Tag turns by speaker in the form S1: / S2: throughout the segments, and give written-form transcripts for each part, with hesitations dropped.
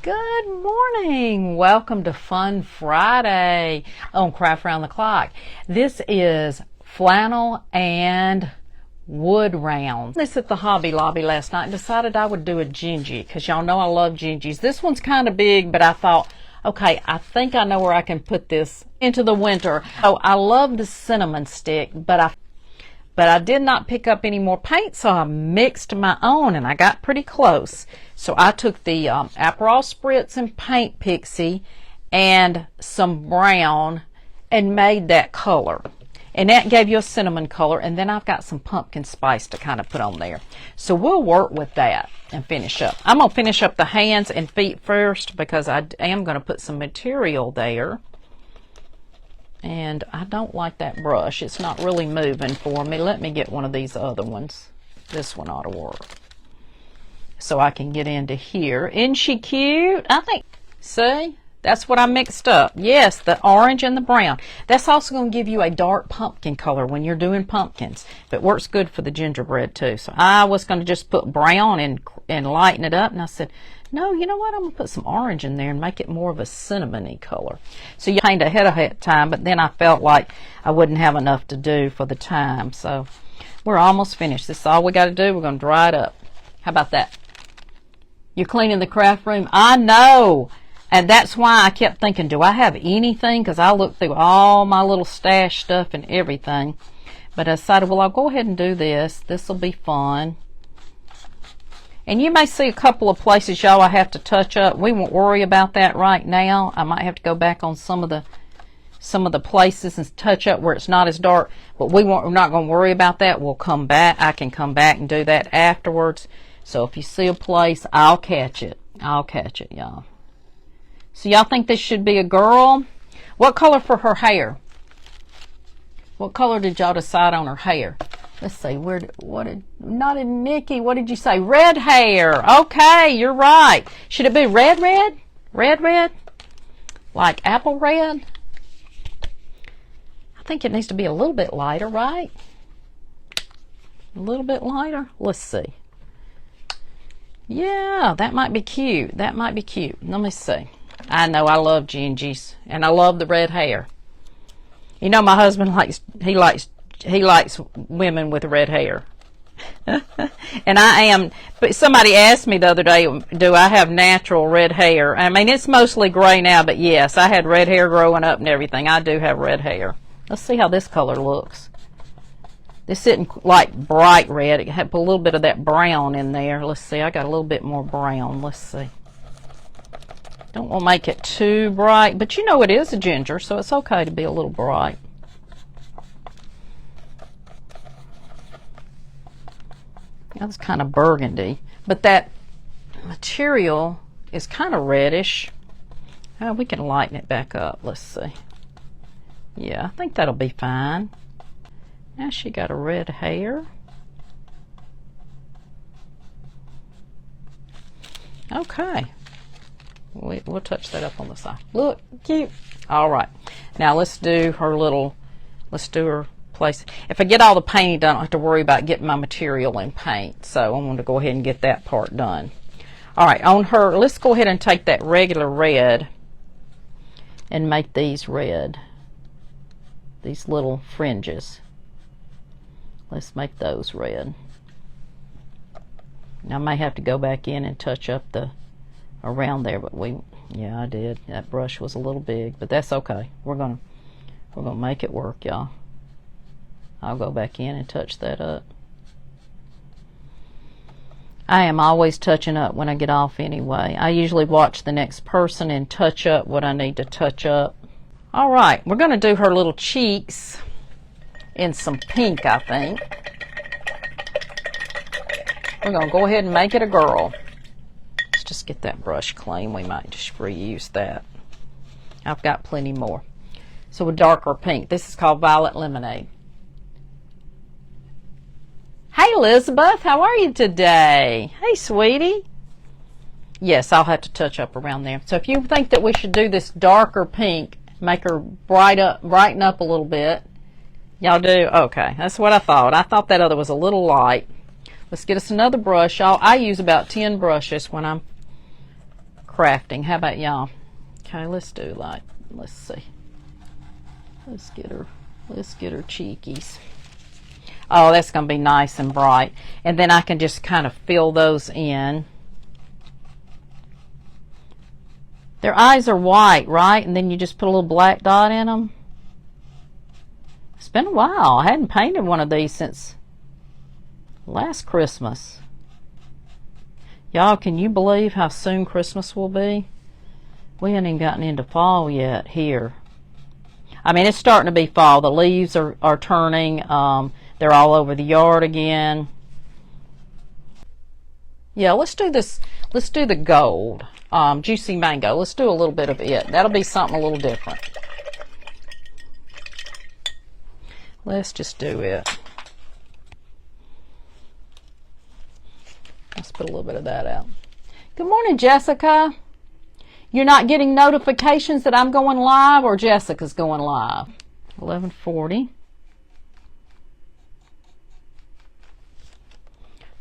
S1: Good morning. Welcome to Fun Friday on Craft Round the Clock. This is flannel and wood round. This at the Hobby Lobby last night and decided I would do a Gingie because y'all know I love Gingies. This one's kind of big, but I thought, okay, I think I know where I can put this into the winter. So I love the cinnamon stick, but I did not pick up any more paint, so I mixed my own, and I got pretty close. So I took the Aperol Spritz and paint Pixie and some brown and made that color. And that gave you a cinnamon color, and then I've got some pumpkin spice to kind of put on there. So we'll work with that and finish up. I'm going to finish up the hands and feet first because I am going to put some material there. And I don't like that brush. It's not really moving for me. Let me get one of these other ones. This one ought to work. So I can get into here. Isn't she cute? I think, see? That's what I mixed up. Yes, the orange and the brown. That's also going to give you a dark pumpkin color when you're doing pumpkins. But it works good for the gingerbread too. So I was going to just put brown and lighten it up. And I said, no, you know what? I'm going to put some orange in there and make it more of a cinnamony color. So you paint ahead of time, but then I felt like I wouldn't have enough to do for the time. So we're almost finished. This is all we got to do. We're going to dry it up. How about that? You're cleaning the craft room? I know. And that's why I kept thinking, do I have anything? Because I looked through all my little stash stuff and everything. But I decided, well, I'll go ahead and do this. This will be fun. And you may see a couple of places, y'all, I have to touch up. We won't worry about that right now. I might have to go back on some of the places and touch up where it's not as dark. But we're not going to worry about that. We'll come back. I can come back and do that afterwards. So if you see a place, I'll catch it. I'll catch it, y'all. So y'all think this should be a girl? What color for her hair? What color did y'all decide on her hair? Let's see, not in Mickey, what did you say? Red hair. Okay, you're right. Should it be red? Red? Like apple red? I think it needs to be a little bit lighter, right? A little bit lighter? Let's see. Yeah, that might be cute. That might be cute. Let me see. I know I love Gingies, and I love the red hair. You know, my husband likes women with red hair. And I am, but somebody asked me the other day, do I have natural red hair? I mean, it's mostly gray now, but yes, I had red hair growing up and everything. I do have red hair. Let's see how this color looks. This isn't like bright red. It had a little bit of that brown in there. Let's see, I got a little bit more brown. Let's see. Don't want to make it too bright, but you know it is a ginger, so it's okay to be a little bright. That's kind of burgundy, but that material is kind of reddish. Oh, we can lighten it back up. Let's see. Yeah, I think that'll be fine. Now she got a red hair. Okay. We'll touch that up on the side. Look, cute. All right. Now let's do her place. If I get all the painting done, I don't have to worry about getting my material in paint. So I want to go ahead and get that part done. All right, on her, let's go ahead and take that regular red and make these red. These little fringes. Let's make those red. Now I may have to go back in and touch up around there, but yeah, I did. That brush was a little big, but that's okay. We're gonna make it work, y'all. I'll go back in and touch that up. I am always touching up when I get off anyway. I usually watch the next person and touch up what I need to touch up. All right, we're going to do her little cheeks in some pink, I think. We're going to go ahead and make it a girl. Let's just get that brush clean. We might just reuse that. I've got plenty more. So a darker pink. This is called Violet Lemonade. Hey Elizabeth, how are you today? Hey sweetie. Yes, I'll have to touch up around there. So if you think that we should do this darker pink, make her brighten up a little bit. Y'all do? Okay, that's what I thought. I thought that other was a little light. Let's get us another brush. I use about 10 brushes when I'm crafting. How about y'all? Okay, let's do like, let's see. Let's get her cheekies. Oh, that's going to be nice and bright. And then I can just kind of fill those in. Their eyes are white, right? And then you just put a little black dot in them. It's been a while. I hadn't painted one of these since last Christmas. Y'all, can you believe how soon Christmas will be? We haven't even gotten into fall yet here. I mean, it's starting to be fall. The leaves are turning. They're all over the yard again. Yeah, let's do this. Let's do the gold. Juicy mango. Let's do a little bit of it. That'll be something a little different. Let's just do it. Let's put a little bit of that out. Good morning, Jessica. You're not getting notifications that I'm going live or Jessica's going live. 11:40.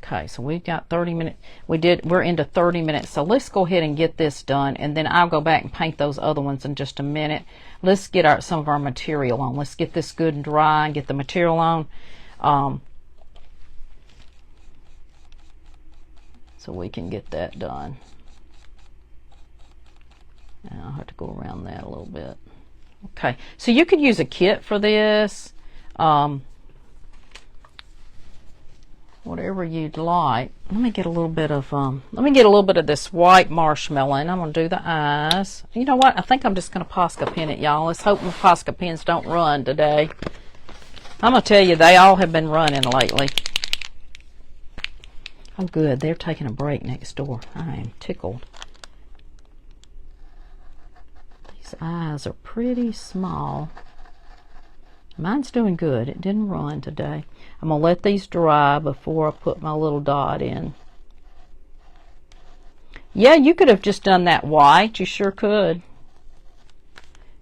S1: Okay, so we've got 30 minutes. We're into 30 minutes. So let's go ahead and get this done, and then I'll go back and paint those other ones in just a minute. Let's get some of our material on. Let's get this good and dry and get the material on. So we can get that done. And I'll have to go around that a little bit. Okay, so you could use a kit for this. Whatever you'd like. Let me get a little bit of this white marshmallow, and I'm gonna do the eyes. You know what? I think I'm just gonna Posca pin it, y'all. Let's hope my Posca pins don't run today. I'm gonna tell you, they all have been running lately. Oh, good. They're taking a break next door. I am tickled. These eyes are pretty small. Mine's doing good. It didn't run today. I'm going to let these dry before I put my little dot in. Yeah, you could have just done that white. You sure could.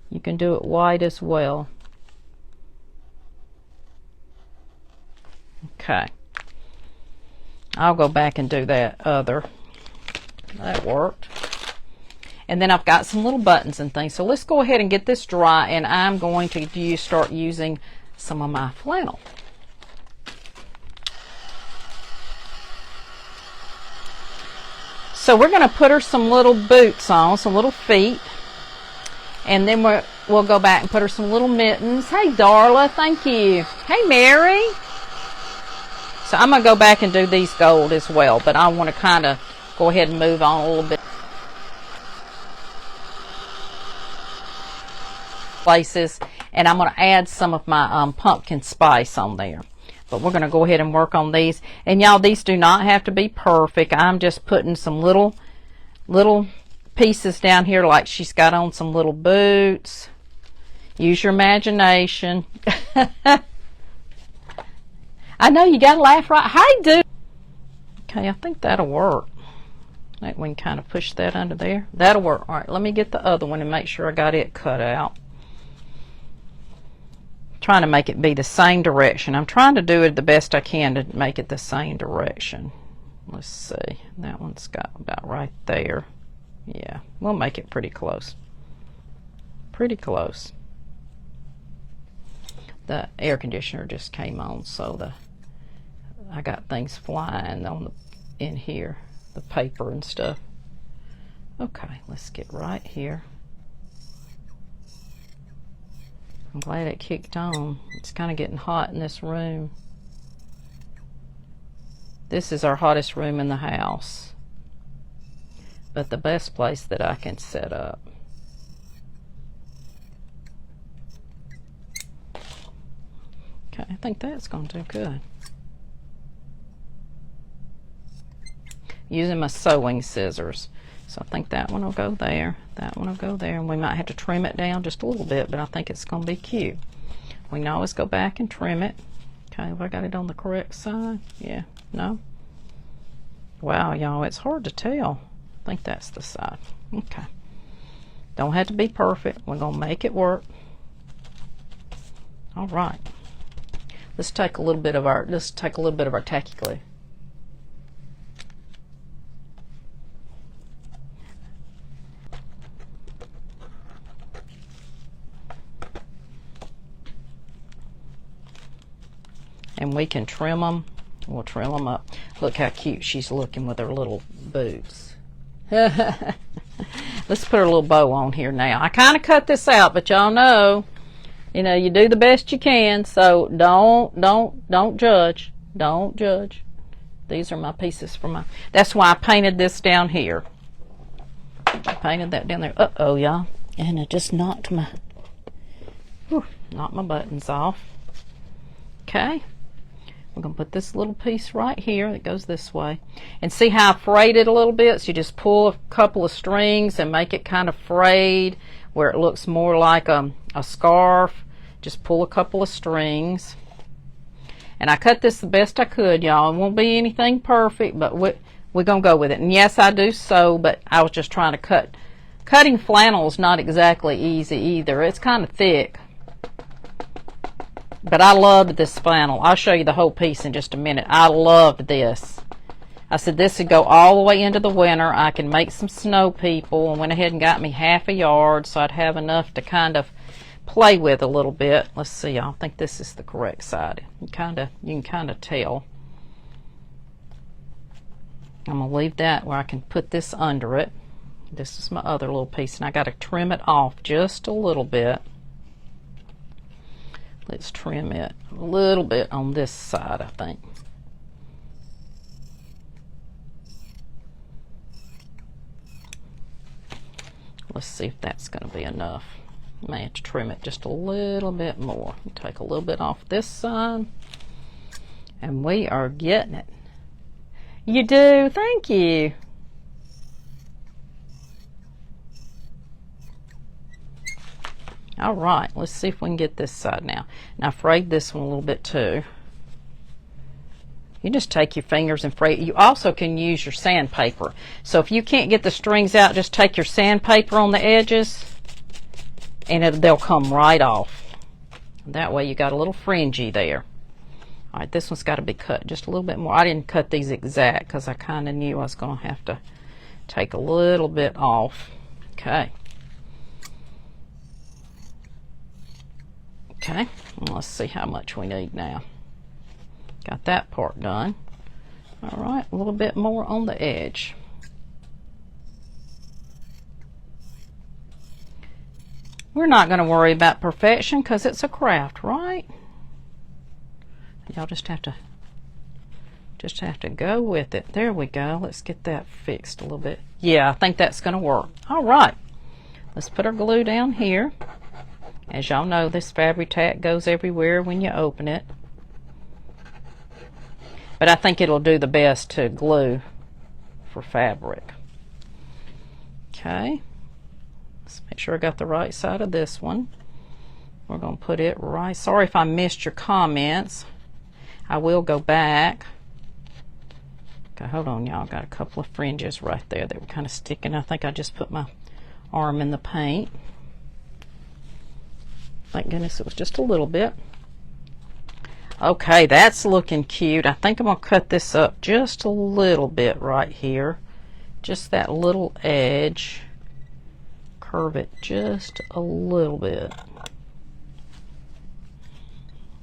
S1: You can do it white as well. Okay. I'll go back and do that other. That worked. And then I've got some little buttons and things. So let's go ahead and get this dry, and I'm going to start using some of my flannel. So we're going to put her some little boots on, some little feet. And then we'll go back and put her some little mittens. Hey, Darla, thank you. Hey, Mary. So I'm going to go back and do these gold as well, but I want to kind of go ahead and move on a little bit. Places, and I'm going to add some of my pumpkin spice on there. But we're going to go ahead and work on these. And y'all, these do not have to be perfect. I'm just putting some little pieces down here, like she's got on some little boots. Use your imagination. I know you got to laugh, right? Hey, dude. Okay, I think that'll work. Like we can kind of push that under there. That'll work. All right, let me get the other one and make sure I got it cut out. Trying to make it be the same direction. I'm trying to do it the best I can to make it the same direction. Let's see. That one's got about right there. Yeah, we'll make it pretty close. Pretty close. The air conditioner just came on, so I got things flying on in here, the paper and stuff. Okay, let's get right here. I'm glad it kicked on. It's kind of getting hot in this room. This is our hottest room in the house, but the best place that I can set up. Okay, I think that's going to do good. Using my sewing scissors. So I think that one will go there, that one will go there, and we might have to trim it down just a little bit, but I think it's going to be cute. We can always go back and trim it. Okay, have I got it on the correct side? Yeah, no? Wow, y'all, it's hard to tell. I think that's the side. Okay. Don't have to be perfect. We're going to make it work. All right. Let's take a little bit of our tacky glue. and we can trim them. We'll trim them up. Look how cute she's looking with her little boots. Let's put her little bow on here now. I kind of cut this out, but y'all know, you know, you do the best you can, so don't judge. Don't judge. These are my pieces for my, that's why I painted this down here. I painted that down there. Uh-oh, y'all. And I just knocked my buttons off. Okay. We're going to put this little piece right here that goes this way. And see how I frayed it a little bit? So you just pull a couple of strings and make it kind of frayed where it looks more like a scarf. Just pull a couple of strings. And I cut this the best I could, y'all. It won't be anything perfect, but we're going to go with it. And yes, I do sew, but I was just trying to cut. Cutting flannel is not exactly easy either. It's kind of thick. But I loved this flannel. I'll show you the whole piece in just a minute. I loved this. I said this would go all the way into the winter. I can make some snow people, and went ahead and got me half a yard so I'd have enough to kind of play with a little bit. Let's see. I don't think this is the correct side. You can kind of tell. I'm going to leave that where I can put this under it. This is my other little piece, and I got to trim it off just a little bit. Let's trim it a little bit on this side, I think. Let's see if that's going to be enough. I may have to trim it just a little bit more. Take a little bit off this side, and we are getting it. You do? Thank you. All right, let's see if we can get this side now. And I frayed this one a little bit too. You just take your fingers and fray it. You also can use your sandpaper. So if you can't get the strings out, just take your sandpaper on the edges, and they'll come right off. That way you got a little fringy there. All right, this one's got to be cut just a little bit more. I didn't cut these exact because I kind of knew I was going to have to take a little bit off. Okay. Okay, let's see how much we need now. Got that part done. All right, a little bit more on the edge. We're not going to worry about perfection because it's a craft, right? Y'all just have to go with it. There we go. Let's get that fixed a little bit. Yeah, I think that's going to work. All right, let's put our glue down here. As y'all know, this Fabri-Tac goes everywhere when you open it. But I think it'll do the best to glue for fabric. Okay. Let's make sure I got the right side of this one. We're going to put it right. Sorry if I missed your comments. I will go back. Okay, hold on, y'all. Got a couple of fringes right there that were kind of sticking. I think I just put my arm in the paint. Thank goodness it was just a little bit. Okay, that's looking cute. I think I'm going to cut this up just a little bit right here. Just that little edge. Curve it just a little bit.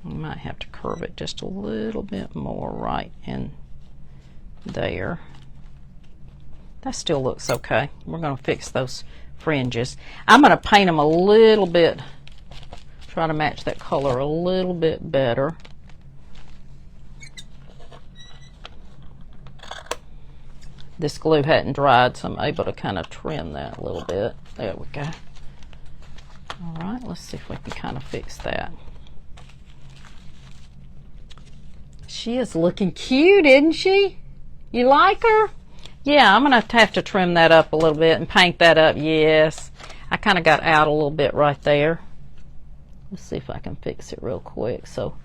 S1: I might have to curve it just a little bit more right in there. That still looks okay. We're going to fix those fringes. I'm going to paint them a little bit. Try to match that color a little bit better. This glue hadn't dried, so I'm able to kind of trim that a little bit. There we go. All right, let's see if we can kind of fix that. She is looking cute, isn't she? You like her? Yeah, I'm going to have to trim that up a little bit and paint that up. Yes. I kind of got out a little bit right there. Let's see if I can fix it real quick so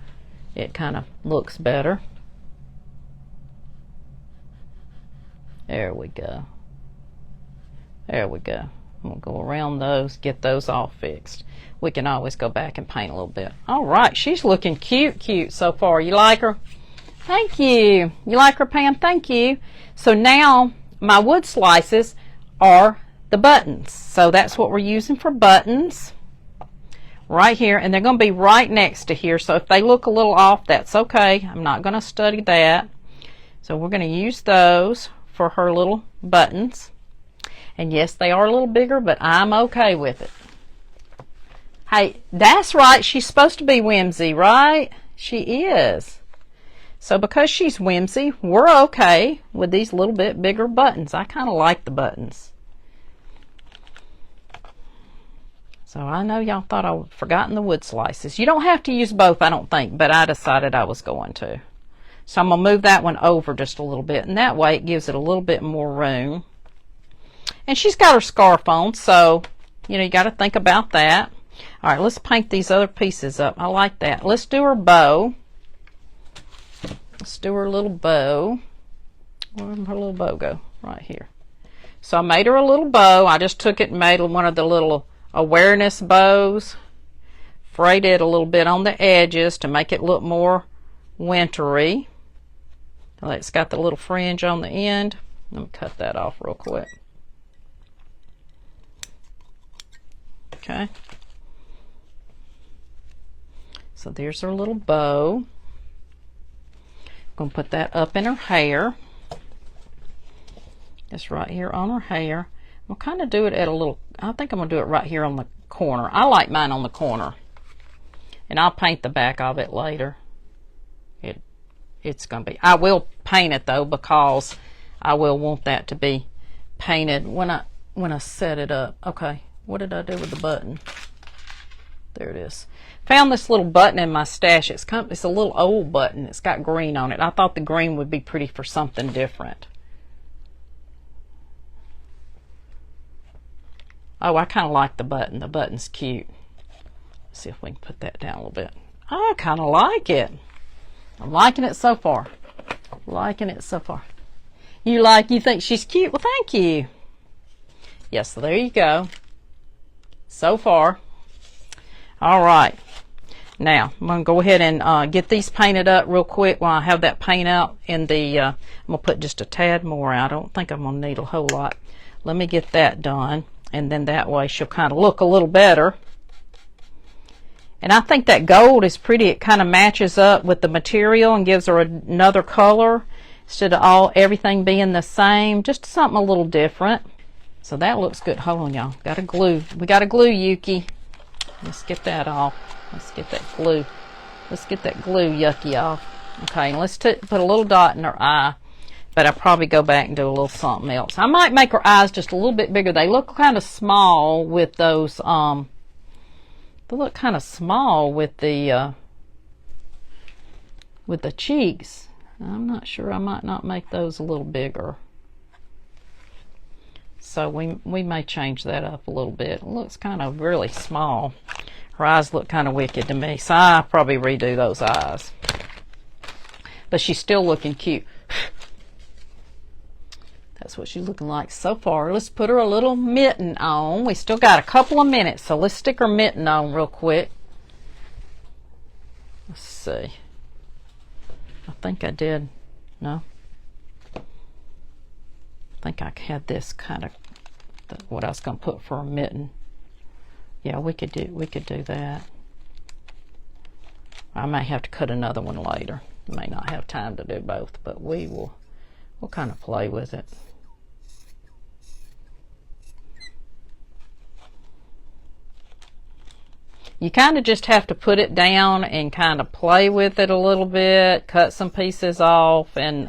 S1: it kind of looks better. There we go. There we go. I'm going to go around those, get those all fixed. We can always go back and paint a little bit. All right, she's looking cute so far. You like her? Thank you. You like her, Pam? Thank you. So now my wood slices are the buttons. So that's what we're using for buttons. right here, and they're going to be right next to here. So if they look a little off, that's okay. I'm not going to study that. So we're going to use those for her little buttons. And yes, they are a little bigger, but I'm okay with it. Hey, that's right. She's supposed to be whimsy, right? She is. So because she's whimsy, we're okay with these little bit bigger buttons. I kind of like the buttons. So I know y'all thought I'd forgotten the wood slices. You don't have to use both, I don't think, but I decided I was going to. So I'm going to move that one over just a little bit, and that way it gives it a little bit more room. And she's got her scarf on, so, you know, you got to think about that. All right, let's paint these other pieces up. I like that. Let's do her bow. Let's do her little bow. Where'd her little bow go? Right here. So I made her a little bow. I just took it and made one of the little awareness bows. Frayed it a little bit on the edges to make it look more wintry. It's got the little fringe on the end. Let me cut that off real quick. Okay. So there's her little bow. I'm going to put that up in her hair. Just right here on her hair. We'll kind of do it at a little, I think I'm going to do it right here on the corner. I like mine on the corner. And I'll paint the back of it later. It's going to be, I will paint it though, because I will want that to be painted when I set it up. Okay, what did I do with the button? There it is. Found this little button in my stash. It's a little old button. It's got green on it. I thought the green would be pretty for something different. Oh, I kind of like the button. The button's cute. Let's see if we can put that down a little bit. I kind of like it. I'm liking it so far. Liking it so far. You think she's cute? Well, thank you. Yes, so there you go. So far. All right. Now, I'm going to go ahead and get these painted up real quick while I have that paint out in the, I'm going to put just a tad more out. I don't think I'm going to need a whole lot. Let me get that done. And then that way she'll kind of look a little better. And I think that gold is pretty. It kind of matches up with the material and gives her another color instead of everything being the same. Just something a little different. So that looks good. Hold on, y'all. Got to glue. We got to glue, Yuki. Let's get that off. Let's get that glue. Let's get that glue yucky off. Okay, and let's put a little dot in her eye. But I'll probably go back and do a little something else. I might make her eyes just a little bit bigger. They look kind of small with those, they look kind of small with the cheeks. I'm not sure. I might not make those a little bigger. So we may change that up a little bit. It looks kind of really small. Her eyes look kind of wicked to me. So I'll probably redo those eyes. But she's still looking cute. That's what she's looking like so far. Let's put her a little mitten on. We still got a couple of minutes, so let's stick her mitten on real quick. Let's see. I think I did. No? I think I had this kind of what I was going to put for a mitten. Yeah, we could do that. I may have to cut another one later. May not have time to do both, but we'll kind of play with it. You kind of just have to put it down and kind of play with it a little bit, cut some pieces off, and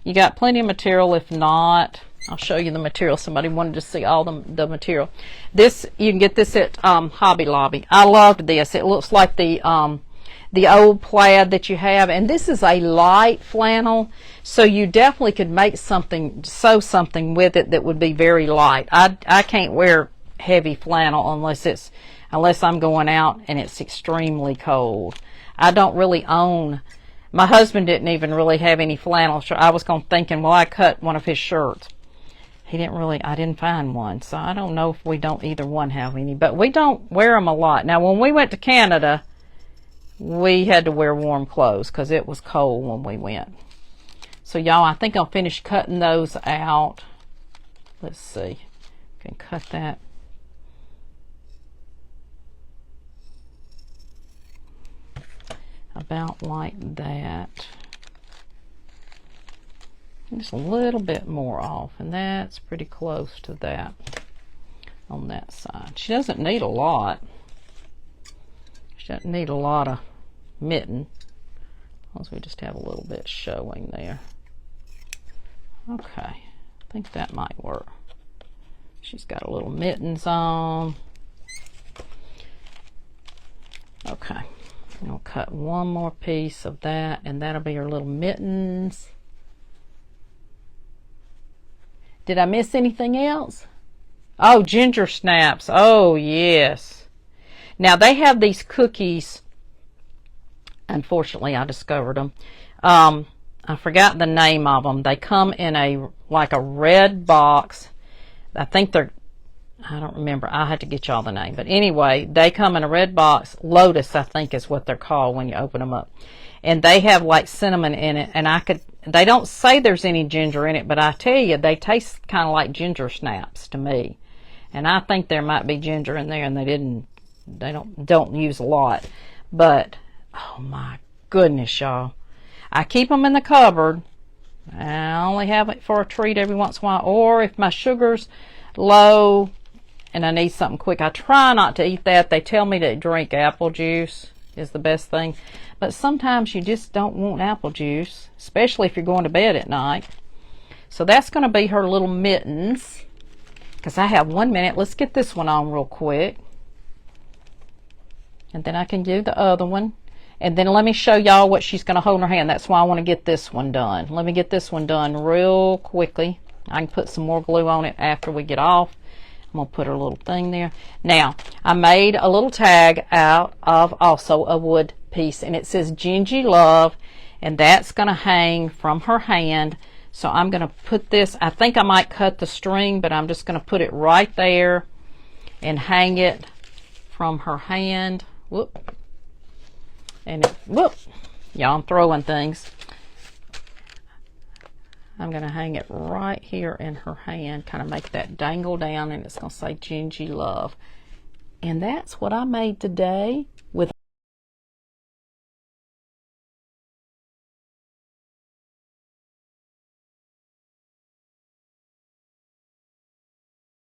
S1: you got plenty of material. If not, I'll show you the material. Somebody wanted to see all the material. This, you can get this at Hobby Lobby. I loved this. It looks like the old plaid that you have, and this is a light flannel, so you definitely could make something, sew something with it that would be very light. I can't wear heavy flannel unless I'm going out and it's extremely cold. I don't really own, my husband didn't even really have any flannel. I was thinking, well, I cut one of his shirts. I didn't find one, so I don't know if we don't either one have any, but we don't wear them a lot. Now, when we went to Canada, we had to wear warm clothes because it was cold when we went. So y'all, I think I'll finish cutting those out. Let's see. Can cut that. about like that. Just a little bit more off, and that's pretty close to that on that side. She doesn't need a lot. She doesn't need a lot of mitten, as we just have a little bit showing there. Okay, I think that might work. She's got a little mittens on. Okay, and we'll cut one more piece of that, and that'll be her little mittens. Did I miss anything else? Oh, ginger snaps. Oh, yes. Now, they have these cookies. Unfortunately, I discovered them. I forgot the name of them. They come in like a red box. I think they're, I don't remember. I had to get y'all the name. But anyway, they come in a red box. Lotus, I think, is what they're called when you open them up. And they have like cinnamon in it. And they don't say there's any ginger in it, but I tell you, they taste kind of like ginger snaps to me. And I think there might be ginger in there, and they don't use a lot. But, oh my goodness, y'all. I keep them in the cupboard. I only have it for a treat every once in a while. Or if my sugar's low and I need something quick, I try not to eat that. They tell me to drink apple juice is the best thing. But sometimes you just don't want apple juice, especially if you're going to bed at night. So that's going to be her little mittens. Because I have 1 minute. Let's get this one on real quick. And then I can do the other one. And then let me show y'all what she's going to hold in her hand. That's why I want to get this one done. Let me get this one done real quickly. I can put some more glue on it after we get off. I'm going to put her little thing there. Now, I made a little tag out of also a wood piece. And it says Gingie Love. And that's going to hang from her hand. So I'm going to put this. I think I might cut the string, but I'm just going to put it right there and hang it from her hand. Whoop. And whoop. Y'all, I'm throwing things. I'm going to hang it right here in her hand, kind of make that dangle down, and it's going to say Gingie Love. And that's what I made today.